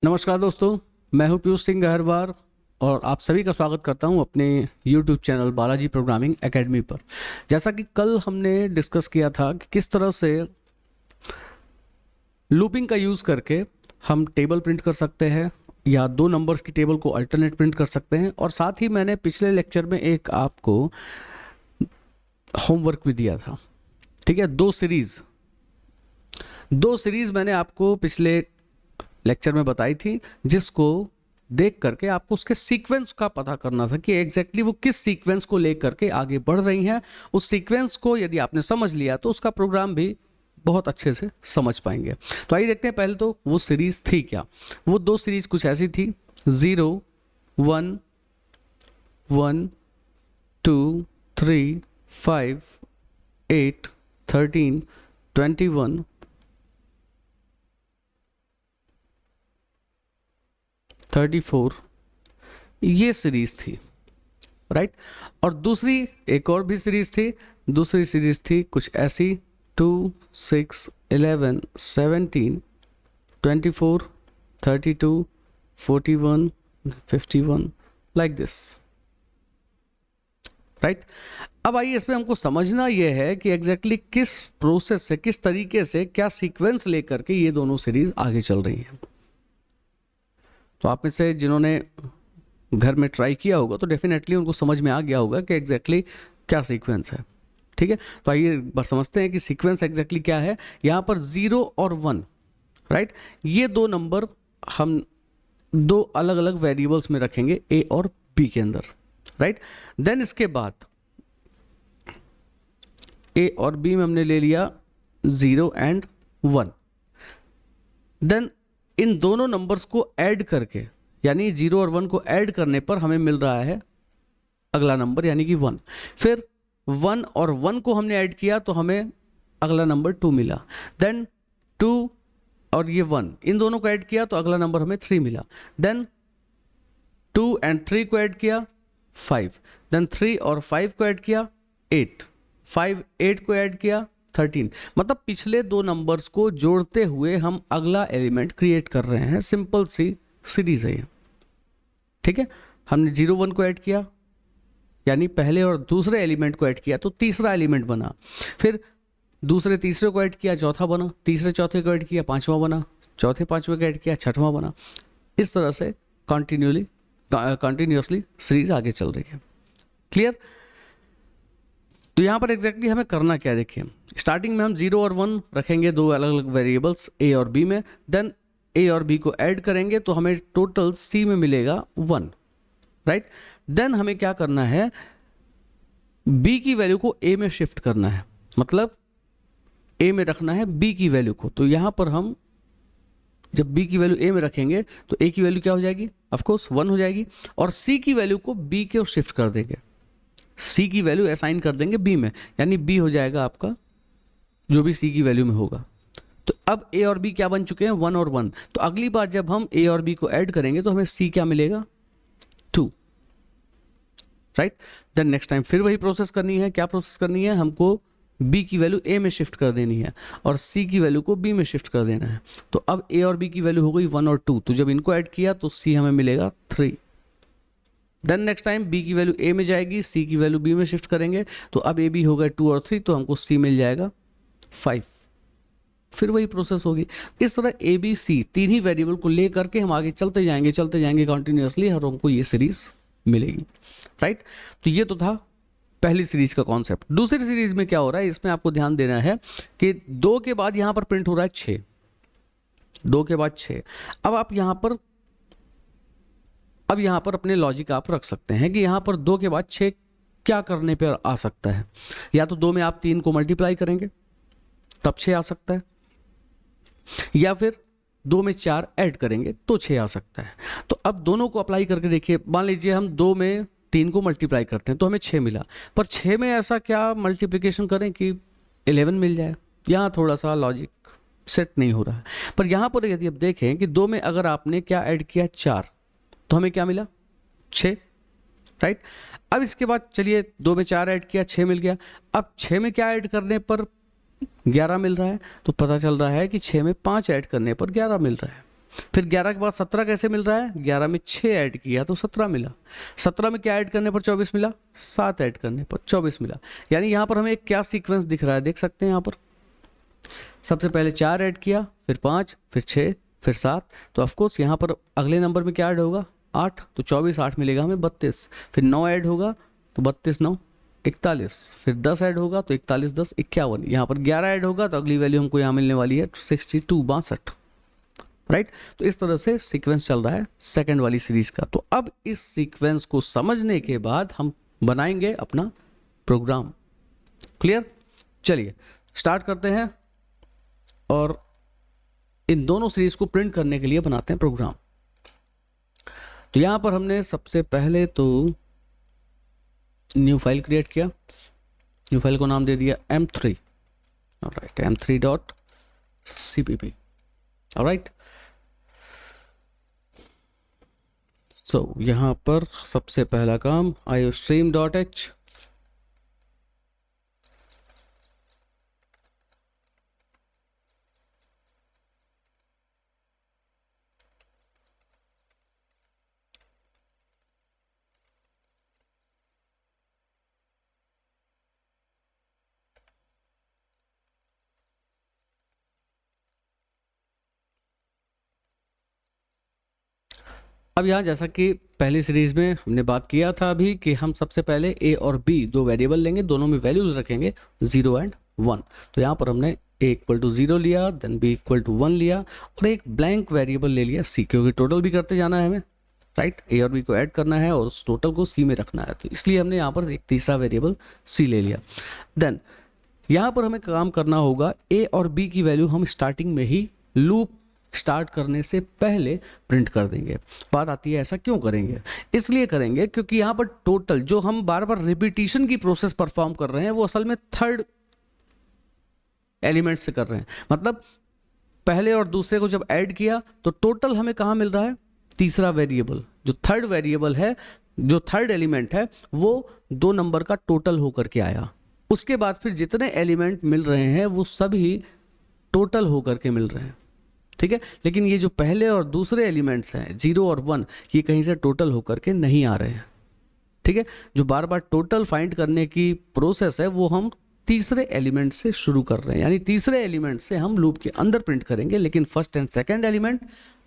नमस्कार दोस्तों, मैं हूं पीयूष सिंह गहरवार और आप सभी का स्वागत करता हूं अपने YouTube channel Balaji programming academy पर। जैसा कि कल हमने डिस्कस किया था कि किस तरह से लूपिंग का यूज़ करके हम टेबल प्रिंट कर सकते हैं या दो नंबर्स की टेबल को अल्टरनेट प्रिंट कर सकते हैं, और साथ ही मैंने पिछले लेक्चर में एक आपको होमवर्क भी दिया था। ठीक है, दो सीरीज मैंने आपको पिछले लेक्चर में बताई थी, जिसको देख करके आपको उसके सीक्वेंस का पता करना था कि एग्जैक्टली वो किस सीक्वेंस को लेकर के आगे बढ़ रही हैं। उस सीक्वेंस को यदि आपने समझ लिया तो उसका प्रोग्राम भी बहुत अच्छे से समझ पाएंगे। तो आइए देखते हैं पहले तो वो सीरीज थी क्या। वो दो सीरीज कुछ ऐसी थी, 0 1 1 2 3 5 8 13 21 34, ये सीरीज थी, राइट। और दूसरी एक और भी सीरीज थी, दूसरी सीरीज थी कुछ ऐसी, 2 6 11 17 24 32 41 51, लाइक दिस, राइट। अब आइए इसमें हमको समझना यह है कि एग्जैक्टली किस प्रोसेस से, किस तरीके से, क्या सीक्वेंस लेकर के ये दोनों सीरीज आगे चल रही हैं। तो आप में से जिन्होंने घर में ट्राई किया होगा तो डेफिनेटली उनको समझ में आ गया होगा कि एग्जैक्टली क्या सीक्वेंस है। ठीक है, तो आइए एक बार समझते हैं कि सीक्वेंस एग्जैक्टली क्या है। यहाँ पर 0 और 1, राइट, ये दो नंबर हम दो अलग अलग वेरिएबल्स में रखेंगे, ए और बी के अंदर, राइट। देन इसके बाद ए और बी में हमने ले लिया 0 एंड 1। देन इन दोनों नंबर्स को ऐड करके, यानी 0 और 1 को ऐड करने पर हमें मिल रहा है अगला नंबर, यानी कि 1। फिर 1 और 1 को हमने ऐड किया तो हमें अगला नंबर 2 मिला। देन 2 और ये 1, इन दोनों को ऐड किया तो अगला नंबर हमें 3 मिला। देन 2 एंड 3 को ऐड किया 5। देन 3 और 5 को ऐड किया 8। 5 8 को ऐड किया 13। मतलब पिछले दो नंबर्स को जोड़ते हुए हम अगला एलिमेंट क्रिएट कर रहे हैं। सिंपल सी सीरीज है ये। ठीक है, हमने 0 1 को ऐड किया, यानी पहले और दूसरे एलिमेंट को ऐड किया तो तीसरा एलिमेंट बना। फिर दूसरे तीसरे को ऐड किया, चौथा बना। तीसरे चौथे को ऐड किया, पांचवा बना। चौथे पांचवे को ऐड किया, छठवां बना। इस तरह से कंटिन्यूअसली सीरीज आगे चल रही है। क्लियर? तो यहाँ पर एग्जैक्टली हमें करना क्या है, देखिए। स्टार्टिंग में हम 0 और 1 रखेंगे, दो अलग अलग वेरिएबल्स ए और बी में। देन ए और बी को ऐड करेंगे तो हमें टोटल सी में मिलेगा 1, राइट। देन हमें क्या करना है, बी की वैल्यू को ए में शिफ्ट करना है, मतलब ए में रखना है बी की वैल्यू को। तो यहाँ पर हम जब बी की वैल्यू ए में रखेंगे तो ए की वैल्यू क्या हो जाएगी, ऑफकोर्स 1 हो जाएगी, और सी की वैल्यू को बी के शिफ्ट कर देंगे। सी की वैल्यू असाइन कर देंगे बी में, यानी बी हो जाएगा आपका जो भी सी की वैल्यू में होगा। तो अब ए और बी क्या बन चुके हैं, 1 और 1। तो अगली बार जब हम ए और बी को ऐड करेंगे तो हमें सी क्या मिलेगा, 2, राइट। देन नेक्स्ट टाइम फिर वही प्रोसेस करनी है। क्या प्रोसेस करनी है, हमको बी की वैल्यू ए में शिफ्ट कर देनी है और सी की वैल्यू को बी में शिफ्ट कर देना है। तो अब ए और बी की वैल्यू हो गई 1 और 2। तो जब इनको ऐड किया तो सी हमें मिलेगा 3। देन नेक्स्ट टाइम बी की वैल्यू ए में जाएगी, सी की वैल्यू बी में शिफ्ट करेंगे तो अब ए बी हो गए 2 और 3, तो हमको सी मिल जाएगा 5। फिर वही प्रोसेस होगी। इस तरह ए बी सी तीन ही वेरिएबल को ले करके हम आगे चलते जाएंगे कंटिन्यूअसली, और हमको ये सीरीज मिलेगी, राइट। तो ये तो था पहली सीरीज का कॉन्सेप्ट। दूसरी सीरीज में क्या हो रहा है, इसमें आपको ध्यान देना है कि 2 के बाद यहां पर प्रिंट हो रहा है 6, 2 के बाद 6। अब आप यहां पर अपने लॉजिक आप रख सकते हैं कि यहां पर 2 के बाद 6 क्या करने पर आ सकता है। या तो 2 में आप 3 को मल्टीप्लाई करेंगे तब 6 आ सकता है, या फिर 2 में 4 ऐड करेंगे तो 6 आ सकता है। तो अब दोनों को अप्लाई करके देखिए। मान लीजिए हम 2 में 3 को मल्टीप्लाई करते हैं तो हमें 6 मिला, पर 6 में ऐसा क्या मल्टीप्लिकेशन करें कि 11 मिल जाए। यहाँ थोड़ा सा लॉजिक सेट नहीं हो रहा है। पर यहाँ पर यदि आप देखें कि 2 में अगर आपने क्या ऐड किया, 4, तो हमें क्या मिला, 6, राइट। अब इसके बाद चलिए 2 में 4 ऐड किया, 6 मिल गया। अब 6 में क्या ऐड करने पर 11 मिल रहा है, तो पता चल रहा है कि 6 में 5 ऐड करने पर 11 मिल रहा है। फिर 11 के बाद 17 कैसे मिल रहा है, 11 में 6 ऐड किया तो 17 मिला, 17 में क्या ऐड करने पर 24 मिला, 7 ऐड करने पर 24 मिला। यानी यहाँ पर हमें एक क्या सीक्वेंस दिख रहा है, देख सकते हैं यहाँ पर सबसे पहले 4 ऐड किया, फिर 5, फिर 6, फिर 7, तो ऑफकोर्स यहाँ पर अगले नंबर में क्या ऐड होगा, 8, तो 24 8 मिलेगा हमें 32, फिर 9 ऐड होगा तो 32 9 41, फिर 10 ऐड होगा तो 41 10 51, यहाँ पर 11 ऐड होगा तो अगली वैल्यू हमको यहाँ मिलने वाली है 62 62, राइट। तो इस तरह से सीक्वेंस चल रहा है सेकंड वाली सीरीज का। तो अब इस सीक्वेंस को समझने के बाद हम बनाएंगे अपना प्रोग्राम। क्लियर, चलिए स्टार्ट करते हैं और इन दोनों सीरीज को प्रिंट करने के लिए बनाते हैं प्रोग्राम। तो यहां पर हमने सबसे पहले तो न्यू फाइल क्रिएट किया, न्यू फाइल को नाम दे दिया m3, ऑलराइट, m3.cpp, ऑलराइट। सो यहां पर सबसे पहला काम iostream.h, अब यहाँ जैसा कि पहली सीरीज में हमने बात किया था अभी कि हम सबसे पहले a और b दो वेरिएबल लेंगे, दोनों में वैल्यूज रखेंगे 0 एंड 1। तो यहाँ पर हमने a इक्वल टू 0 लिया, देन b इक्वल टू 1 लिया और एक ब्लैंक वेरिएबल ले लिया c, क्योंकि टोटल भी करते जाना है हमें, राइट। a और b को ऐड करना है और उस टोटल को c में रखना है, तो इसलिए हमने यहाँ पर एक तीसरा वेरिएबल c ले लिया। देन यहाँ पर हमें काम करना होगा a और b की वैल्यू हम स्टार्टिंग में ही लूप स्टार्ट करने से पहले प्रिंट कर देंगे। बात आती है ऐसा क्यों करेंगे, इसलिए करेंगे क्योंकि यहाँ पर टोटल जो हम बार बार रिपीटिशन की प्रोसेस परफॉर्म कर रहे हैं वो असल में थर्ड एलिमेंट से कर रहे हैं। मतलब पहले और दूसरे को जब ऐड किया तो टोटल हमें कहाँ मिल रहा है, तीसरा वेरिएबल, जो थर्ड वेरिएबल है, जो थर्ड एलिमेंट है वो 2 नंबर का टोटल होकर के आया। उसके बाद फिर जितने एलिमेंट मिल रहे हैं वो सभी टोटल होकर के मिल रहे हैं, ठीक है। लेकिन ये जो पहले और दूसरे एलिमेंट्स हैं 0 और 1, ये कहीं से टोटल होकर के नहीं आ रहे हैं, ठीक है। जो बार बार टोटल फाइंड करने की प्रोसेस है वो हम तीसरे एलिमेंट से शुरू कर रहे हैं, यानी तीसरे एलिमेंट से हम लूप के अंदर प्रिंट करेंगे, लेकिन first and second element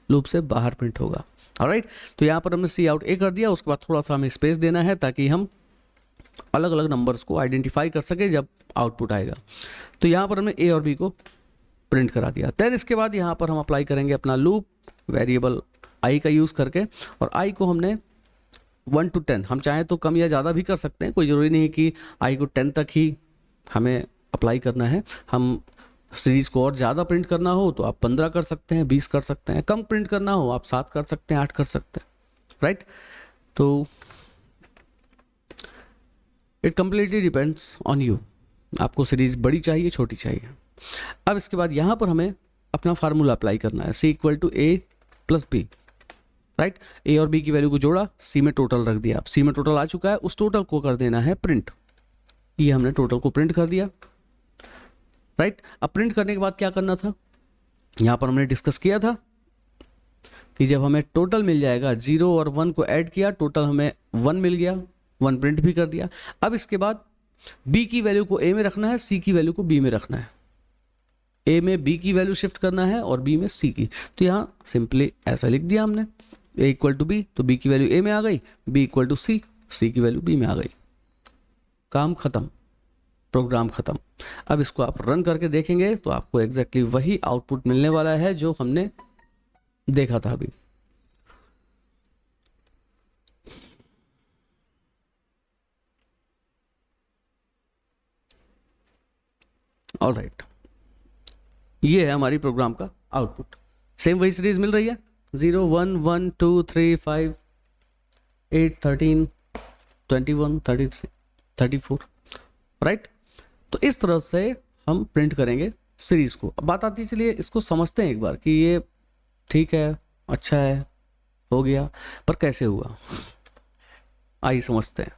loop से बाहर प्रिंट होगा, ऑलराइट। तो यहाँ पर हमने सी आउट ए कर दिया, उसके बाद थोड़ा सा हमें स्पेस देना है ताकि हम अलग अलग नंबर्स को आइडेंटिफाई कर सके जब आउटपुट आएगा। तो यहाँ पर हमने ए और बी को प्रिंट करा दिया। देन इसके बाद यहाँ पर हम अप्लाई करेंगे अपना लूप वेरिएबल आई का यूज़ करके, और आई को हमने 1 to 10, हम चाहें तो कम या ज़्यादा भी कर सकते हैं, कोई ज़रूरी नहीं है कि आई को 10 तक ही हमें अप्लाई करना है। हम सीरीज़ को और ज़्यादा प्रिंट करना हो तो आप 15 कर सकते हैं, 20 कर सकते हैं, कम प्रिंट करना हो आप 7 कर सकते हैं, 8 कर सकते हैं, राइट। तो it completely depends on you, आपको सीरीज़ बड़ी चाहिए छोटी चाहिए। अब इसके बाद यहाँ पर हमें अपना फार्मूला अप्लाई करना है, C equal to A plus B, right. A और बी की वैल्यू को जोड़ा, सी में टोटल रख दिया, सी में टोटल आ चुका है, उस टोटल को कर देना है प्रिंट। ये हमने टोटल को प्रिंट कर दिया, राइट। अब प्रिंट करने के बाद क्या करना था, यहाँ पर हमने डिस्कस किया था कि जब हमें टोटल मिल जाएगा, 0 और 1 को ऐड किया, टोटल हमें 1 मिल गया, 1 प्रिंट भी कर दिया। अब इसके बाद बी की वैल्यू को ए में रखना है, सी की वैल्यू को बी में रखना है, ए में बी की वैल्यू शिफ्ट करना है और बी में सी की। तो यहाँ सिंपली ऐसा लिख दिया हमने, ए इक्वल टू बी, तो बी की वैल्यू ए में आ गई, बी इक्वल टू सी, सी की वैल्यू बी में आ गई, काम खत्म, प्रोग्राम खत्म। अब इसको आप रन करके देखेंगे तो आपको एग्जैक्टली वही आउटपुट मिलने वाला है जो हमने देखा था अभी। ऑलराइट, ये है हमारी प्रोग्राम का आउटपुट। सेम वही सीरीज मिल रही है, 0 1 1 2 3 5 8 13 21 33 34, राइट। तो इस तरह से हम प्रिंट करेंगे सीरीज को। अब बात आती है, चलिए इसको समझते हैं एक बार कि ये ठीक है, अच्छा है, हो गया, पर कैसे हुआ, आइए समझते हैं।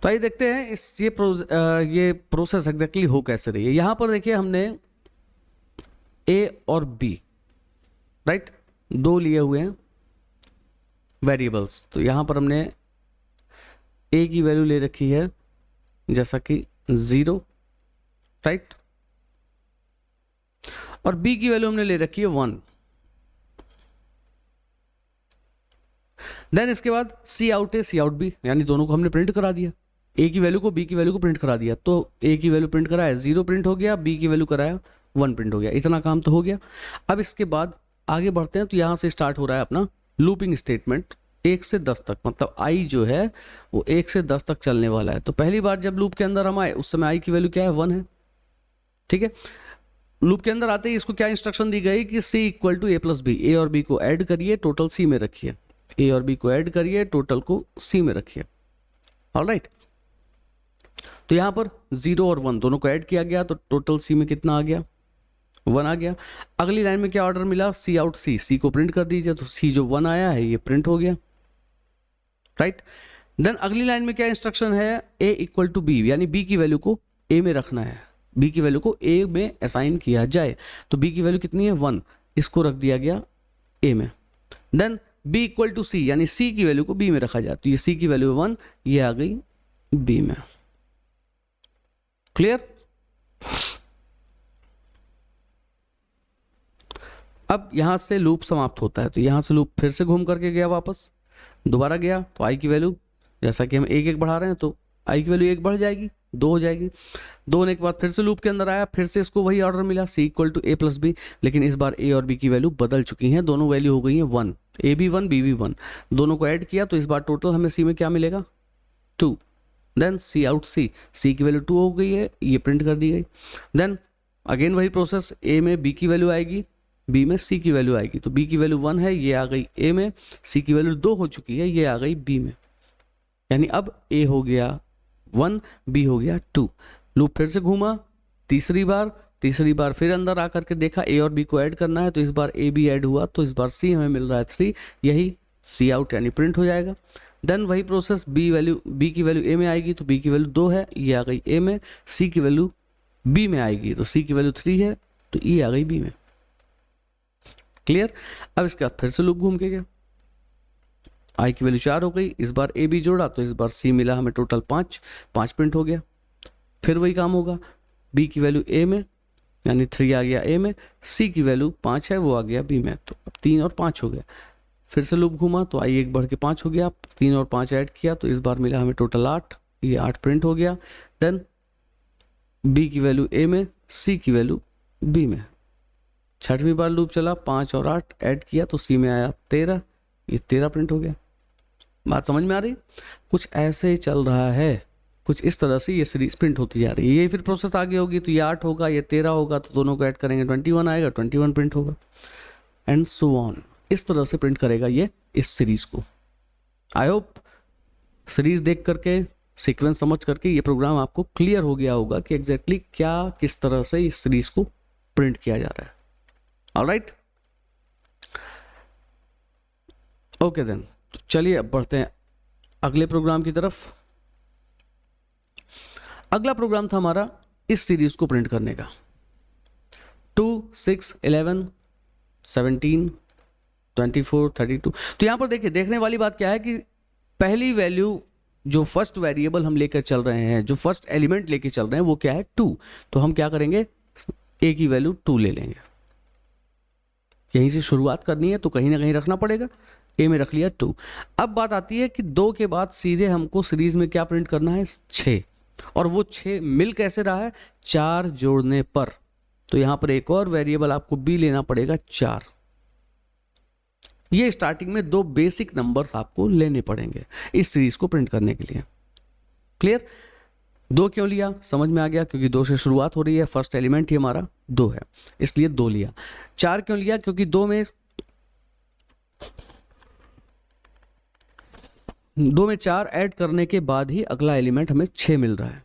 तो आइए देखते हैं ये प्रोसेस एग्जैक्टली हो कैसे रही है। यहां पर देखिए हमने ए और बी, राइट, दो लिए हुए हैं वेरिएबल्स। तो यहां पर हमने ए की वैल्यू ले रखी है जैसा कि 0, राइट, और बी की वैल्यू हमने ले रखी है 1। देन इसके बाद सी आउट ए सी आउट बी, यानी दोनों को हमने प्रिंट करा दिया। ए की वैल्यू को बी की वैल्यू को प्रिंट करा दिया, तो ए की वैल्यू प्रिंट कराया 0 प्रिंट हो गया, बी की वैल्यू कराया 1 प्रिंट हो गया। इतना काम तो हो गया। अब इसके बाद आगे बढ़ते हैं। तो यहां से स्टार्ट हो रहा है अपना लूपिंग स्टेटमेंट 1 से 10 तक, मतलब आई जो है वो 1 से 10 तक चलने वाला है। तो पहली बार जब लूप के अंदर हम आए उस समय आई की वैल्यू क्या है, 1 है, ठीक है। लूप के अंदर आते ही इसको क्या इंस्ट्रक्शन दी गई कि C equal to A plus B, A और बी को ऐड करिए, टोटल सी में रखिए। ए और बी को ऐड करिए, टोटल को सी में रखिए। ऑलराइट, तो यहां पर 0 और 1 दोनों को ऐड किया गया, तो टोटल सी में कितना आ गया, 1 आ गया। अगली लाइन में क्या ऑर्डर मिला, सी आउट सी, सी को प्रिंट कर दीजिए, तो सी जो 1 आया है ये प्रिंट हो गया, राइट। देन अगली लाइन में क्या इंस्ट्रक्शन है, ए इक्वल टू बी, यानी बी की वैल्यू को ए में रखना है, बी की वैल्यू को ए में असाइन किया जाए। तो बी की वैल्यू कितनी है, 1, इसको रख दिया गया ए में। Then B equal to C, यानी सी की वैल्यू को बी में रखा जाए, तो ये सी की वैल्यू 1, ये आ गई बी में। क्लियर। अब यहां से लूप समाप्त होता है, तो यहां से लूप फिर से घूम करके गया वापस, दोबारा गया, तो आई की वैल्यू जैसा कि हम एक एक बढ़ा रहे हैं तो आई की वैल्यू 1 बढ़ जाएगी, 2 हो जाएगी। 2 होने के बाद फिर से लूप के अंदर आया, फिर से इसको वही ऑर्डर मिला, C equal to A plus B, लेकिन इस बार ए और बी की वैल्यू बदल चुकी हैं, दोनों वैल्यू हो गई है 1, ए भी 1 बी भी 1, दोनों को ऐड किया, तो इस बार टोटल हमें सी में क्या मिलेगा, 2। देन सी आउट सी, सी की वैल्यू 2 हो गई है, ये प्रिंट कर दी गई। देन अगेन वही प्रोसेस, ए में बी की वैल्यू आएगी, बी में सी की वैल्यू आएगी, तो बी की वैल्यू 1 है, ये आ गई ए में, सी की वैल्यू 2 हो चुकी है, ये आ गई बी में, यानी अब ए हो गया 1, बी हो गया 2। लूप फिर से घूमा तीसरी बार फिर अंदर आकर के देखा ए और बी को ऐड करना है, तो इस बार ए बी ऐड हुआ, तो इस बार सी हमें मिल रहा है 3, यही सी आउट यानी प्रिंट हो जाएगा। देन वही प्रोसेस, बी की वैल्यू ए में आएगी, तो बी की वैल्यू 2 है, ये आ गई ए में, सी की वैल्यू बी में आएगी, तो सी की वैल्यू 3 है, तो ये आ गई बी में। क्लियर। अब इसके बाद फिर से लूप घूम के गया, आई की वैल्यू 4 हो गई, इस बार ए बी जोड़ा, तो इस बार सी मिला हमें टोटल 5 प्रिंट हो गया। फिर वही काम होगा, बी की वैल्यू ए में यानी 3 आ गया ए में, सी की वैल्यू 5 है, वो आ गया बी में, तो अब 3 और 5 हो गया। फिर से लूप घूमा, तो आई 1 बढ़ के 5 हो गया, 3 और 5 ऐड किया, तो इस बार मिला हमें टोटल 8, ये 8 प्रिंट हो गया। देन बी की वैल्यू ए में, सी की वैल्यू बी में, छठवीं बार लूप चला, 5 और 8 ऐड किया, तो सी में आया 13, ये 13 प्रिंट हो गया। बात समझ में आ रही, कुछ ऐसे ही चल रहा है, कुछ इस तरह से ये सीरीज प्रिंट होती जा रही है। ये फिर प्रोसेस आगे होगी, तो ये 8 होगा, ये 13 होगा, तो दोनों को ऐड करेंगे 21 आएगा, 21 प्रिंट होगा, एंड सो ऑन। इस तरह से प्रिंट करेगा ये इस सीरीज को। आई होप सीरीज देख करके, सीक्वेंस समझ करके ये प्रोग्राम आपको क्लियर हो गया होगा कि एग्जैक्टली क्या किस तरह से इस सीरीज को प्रिंट किया जा रहा है। ऑलराइट, ओके देन, तो चलिए अब बढ़ते हैं अगले प्रोग्राम की तरफ। अगला प्रोग्राम था हमारा इस सीरीज को प्रिंट करने का, 2, 6, 11, 17, 24, 32। तो यहां पर देखिए, देखने वाली बात क्या है कि पहली वैल्यू जो फर्स्ट वेरिएबल हम लेकर चल रहे हैं, जो फर्स्ट एलिमेंट लेकर चल रहे हैं, वो क्या है 2। तो हम क्या करेंगे, ए की वैल्यू 2 ले लेंगे, यहीं से शुरुआत करनी है तो कहीं ना कहीं रखना पड़ेगा, ए में रख लिया 2। अब बात आती है कि 2 के बाद सीधे हमको सीरीज में क्या प्रिंट करना है, 6, और वो 6 मिल कैसे रहा है, 4 जोड़ने पर। तो यहां पर एक और वेरिएबल आपको बी लेना पड़ेगा 4। ये स्टार्टिंग में 2 बेसिक नंबर्स आपको लेने पड़ेंगे इस सीरीज को प्रिंट करने के लिए। क्लियर। 2 क्यों लिया, समझ में आ गया, क्योंकि 2 से शुरुआत हो रही है, फर्स्ट एलिमेंट ही हमारा 2 है, इसलिए 2 लिया। 4 क्यों लिया, क्योंकि 2 में 4 ऐड करने के बाद ही अगला एलिमेंट हमें 6 मिल रहा है।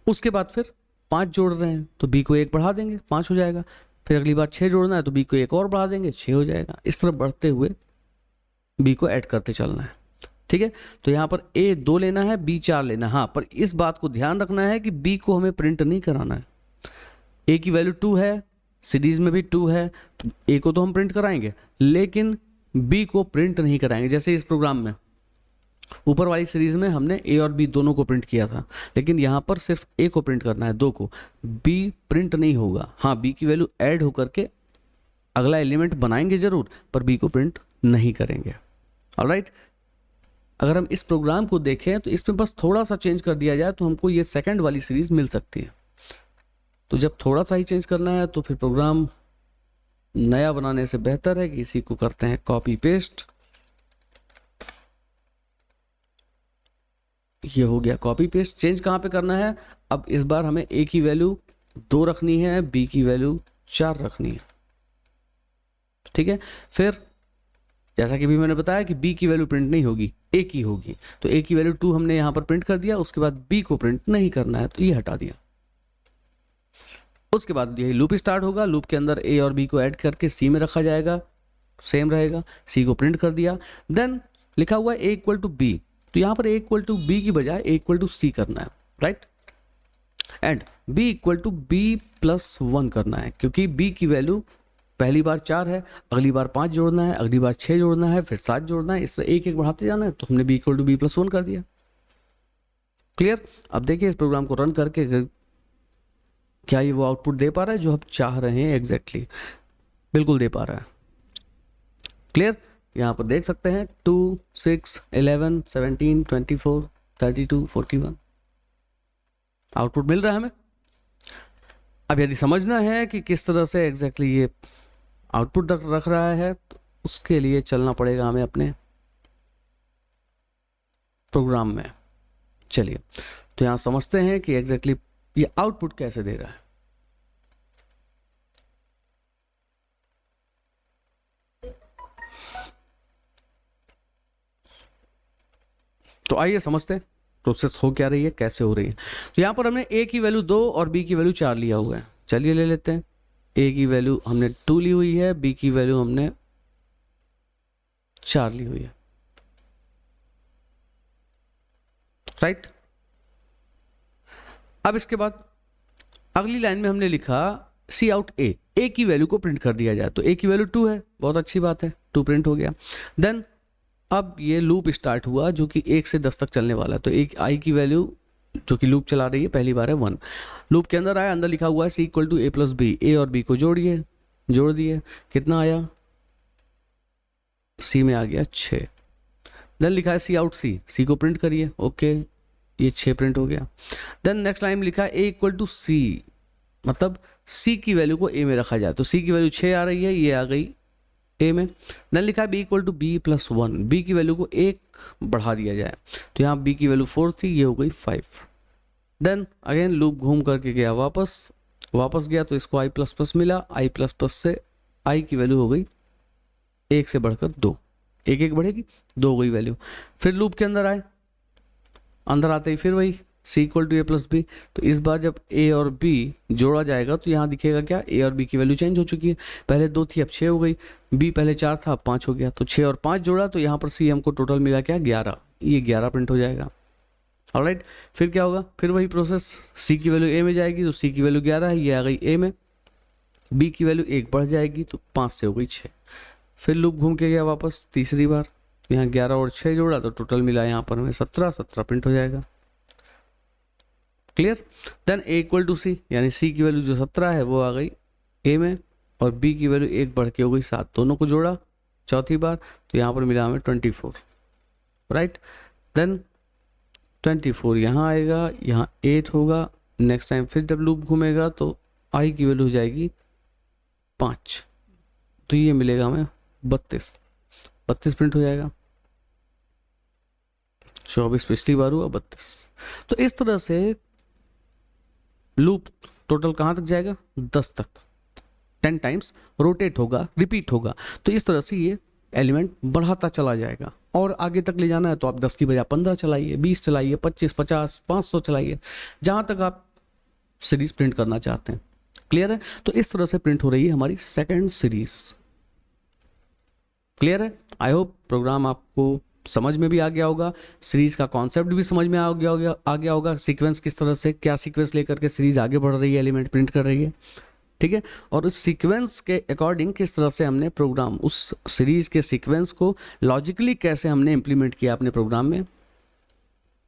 उसके बाद फिर 5 जोड़ रहे हैं, तो बी को 1 बढ़ा देंगे, 5 हो जाएगा। फिर अगली बार 6 जोड़ना है, तो बी को 1 और बढ़ा देंगे, 6 हो जाएगा। इस तरह बढ़ते हुए बी को ऐड करते चलना है, ठीक है, तो यहाँ पर ए 2 लेना है, बी 4 लेना है। हाँ, पर इस बात को ध्यान रखना है कि बी को हमें प्रिंट नहीं कराना है। ए की वैल्यू 2 है, सीरीज में भी 2 है, तो ए को तो हम प्रिंट कराएंगे, लेकिन बी को प्रिंट नहीं कराएंगे। जैसे इस प्रोग्राम में ऊपर वाली सीरीज में हमने ए और बी दोनों को प्रिंट किया था, लेकिन यहाँ पर सिर्फ ए को प्रिंट करना है, 2 को। बी प्रिंट नहीं होगा। हाँ, बी की वैल्यू ऐड होकर के अगला एलिमेंट बनाएंगे जरूर, पर बी को प्रिंट नहीं करेंगे। ऑलराइट, अगर हम इस प्रोग्राम को देखें तो इसमें बस थोड़ा सा चेंज कर दिया जाए तो हमको ये सेकंड वाली सीरीज मिल सकती है। तो जब थोड़ा सा ही चेंज करना है तो फिर प्रोग्राम नया बनाने से बेहतर है कि इसी को करते हैं कॉपी पेस्ट। ये हो गया कॉपी पेस्ट। चेंज कहाँ पे करना है? अब इस बार हमें ए की वैल्यू 2 रखनी है, बी की वैल्यू 4 रखनी है। ठीक है, फिर जैसा कि भी मैंने बताया कि बी की वैल्यू प्रिंट नहीं होगी, ए की होगी। तो ए की वैल्यू 2 हमने यहाँ पर प्रिंट कर दिया, उसके बाद बी को प्रिंट नहीं करना है, तो ये हटा दिया। उसके बाद यही लूप स्टार्ट होगा। लूप के अंदर ए और बी को ऐड करके सी में रखा जाएगा, सेम रहेगा। सी को प्रिंट कर दिया, देन लिखा हुआ है ए इक्वल टू बी, तो यहाँ पर ए इक्वल टू बी की बजाय ए इक्वल टू सी करना है, right. And b equal to b plus 1 करना है, क्योंकि बी की वैल्यू पहली बार 4 है, अगली बार 5 जोड़ना है, अगली बार 6 जोड़ना है, फिर 7 जोड़ना है, इस तरह एक एक बढ़ाते जाना है। तो हमने b equal to b plus 1 कर दिया। क्लियर? अब देखिए इस प्रोग्राम को रन करके क्या ये वो आउटपुट दे पा रहा है जो हम चाह रहे हैं एग्जैक्टली? बिल्कुल दे पा रहा है। क्लियर? यहाँ पर देख सकते हैं 2, 6, 11, 17, 24, 32, 41 आउटपुट मिल रहा है हमें। अब यदि समझना है कि किस तरह से एग्जैक्टली ये आउटपुट रख रहा है, तो उसके लिए चलना पड़ेगा हमें अपने प्रोग्राम में। चलिए, तो यहाँ समझते हैं कि एग्जैक्टली ये आउटपुट कैसे दे रहा है। तो आइए समझते हैं प्रोसेस हो क्या रही है, कैसे हो रही है। तो यहाँ पर हमने ए की वैल्यू 2 और बी की वैल्यू 4 लिया हुआ है। चलिए ले लेते हैं। ए की वैल्यू हमने 2 ली हुई है, बी की वैल्यू हमने 4 ली हुई है, राइट। अब इसके बाद अगली लाइन में हमने लिखा सी आउट ए, ए की वैल्यू को प्रिंट कर दिया जाए। तो ए की वैल्यू 2 है, बहुत अच्छी बात है, 2 प्रिंट हो गया। देन अब ये लूप स्टार्ट हुआ जो कि 1 से 10 तक चलने वाला है। तो एक आई की वैल्यू जो कि लूप चला रही है पहली बार है 1। लूप के अंदर आया, अंदर लिखा हुआ है C equal to A plus B, A और बी को जोड़िए, जोड़ दिए, कितना आया? सी में आ गया 6। देन लिखा है सी आउट सी, सी को प्रिंट करिए, ओके, ये 6 प्रिंट हो गया। देन नेक्स्ट लाइन लिखा है ए इक्वल टू सी, मतलब सी की वैल्यू को ए में रखा जाए। तो सी की वैल्यू 6 आ रही है, ये आ गई ए में। देन लिखा है b equal to b plus 1, b की वैल्यू को 1 बढ़ा दिया जाए। तो यहाँ बी की वैल्यू 4 थी, ये हो गई 5। देन अगेन लूप घूम करके गया वापस गया, तो इसको आई प्लस प्लस मिला, आई प्लस प्लस से आई की वैल्यू हो गई 1 से बढ़कर 2, 1 1 बढ़ेगी, 2 हो गई वैल्यू। फिर लूप के अंदर आए, अंदर आते ही फिर वही C equal to A plus B. तो इस बार जब ए और बी जोड़ा जाएगा तो यहाँ दिखेगा क्या? ए और बी की वैल्यू चेंज हो चुकी है, पहले 2 थी अब 6 हो गई, बी पहले 4 था अब 5 हो गया। तो 6 और 5 जोड़ा तो यहाँ पर सी हमको टोटल मिला क्या? 11, ये 11 प्रिंट हो जाएगा। ऑलराइट, फिर क्या होगा? फिर वही प्रोसेस, सी की वैल्यू ए में जाएगी तो सी की वैल्यू 11 है, ये आ गई ए में। बी की वैल्यू 1 बढ़ जाएगी तो 5 से हो गई 6। फिर लूप घूम के गया वापस तीसरी बार, तो यहाँ 11 और 6 जोड़ा तो टोटल मिला यहाँ पर हमें 17, 17 प्रिंट हो जाएगा। Clear? Then A equal to C, यानी सी की वैल्यू जो 17 है वो आ गई ए में, और बी की वैल्यू 1 बढ़ के हो गई 7, दोनों को जोड़ा चौथी बार तो यहाँ पर मिला हमें 24, राइट। देन 24 यहाँ आएगा, यहाँ 8 होगा। नेक्स्ट टाइम फिर जब लूप घूमेगा तो आई की वैल्यू हो जाएगी 5, तो ये मिलेगा हमें 32, 32 प्रिंट हो जाएगा। 24 पिछली बार हुआ, 32। तो इस तरह से लूप टोटल कहाँ तक जाएगा? 10 तक, 10 टाइम्स रोटेट होगा, रिपीट होगा। तो इस तरह से ये एलिमेंट बढ़ाता चला जाएगा, और आगे तक ले जाना है तो आप 10 की बजाय 15 चलाइए, 20 चलाइए, 25, 50, 500 चलाइए, जहाँ तक आप सीरीज प्रिंट करना चाहते हैं। क्लियर है? तो इस तरह से प्रिंट हो रही है हमारी सेकेंड सीरीज। क्लियर है? आई होप प्रोग्राम आपको समझ में भी आ गया होगा, सीरीज का कॉन्सेप्ट भी समझ में आ गया होगा, सीक्वेंस किस तरह से, क्या सीक्वेंस लेकर के सीरीज आगे बढ़ रही है, एलिमेंट प्रिंट कर रही है, ठीक है। और उस सीक्वेंस के अकॉर्डिंग किस तरह से हमने प्रोग्राम, उस सीरीज के सीक्वेंस को लॉजिकली कैसे हमने इंप्लीमेंट किया अपने प्रोग्राम में,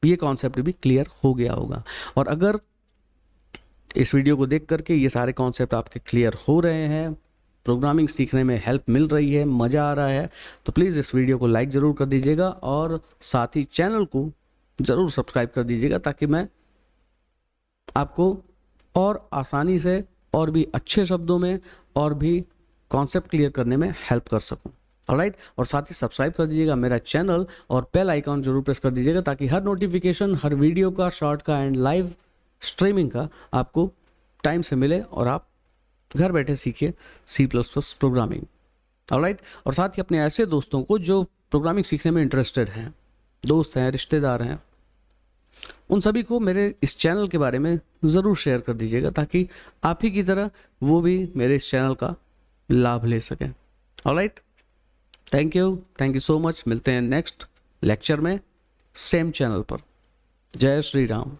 ये कॉन्सेप्ट भी क्लियर हो गया होगा। और अगर इस वीडियो को देख करके ये सारे कॉन्सेप्ट आपके क्लियर हो रहे हैं, प्रोग्रामिंग सीखने में हेल्प मिल रही है, मज़ा आ रहा है, तो प्लीज़ इस वीडियो को लाइक ज़रूर कर दीजिएगा और साथ ही चैनल को ज़रूर सब्सक्राइब कर दीजिएगा, ताकि मैं आपको और आसानी से और भी अच्छे शब्दों में और भी कॉन्सेप्ट क्लियर करने में हेल्प कर सकूं। ऑलराइट, और साथ ही सब्सक्राइब कर दीजिएगा मेरा चैनल और बेल आइकॉन जरूर प्रेस कर दीजिएगा, ताकि हर नोटिफिकेशन, हर वीडियो का, शॉर्ट का एंड लाइव स्ट्रीमिंग का आपको टाइम से मिले और आप घर बैठे सीखिए C++ प्रोग्रामिंग। ऑलराइट, और साथ ही अपने ऐसे दोस्तों को जो प्रोग्रामिंग सीखने में इंटरेस्टेड हैं, दोस्त हैं, रिश्तेदार हैं, उन सभी को मेरे इस चैनल के बारे में ज़रूर शेयर कर दीजिएगा, ताकि आप ही की तरह वो भी मेरे इस चैनल का लाभ ले सकें। Alright, thank you so much. मिलते हैं नेक्स्ट लेक्चर में सेम चैनल पर। जय श्री राम।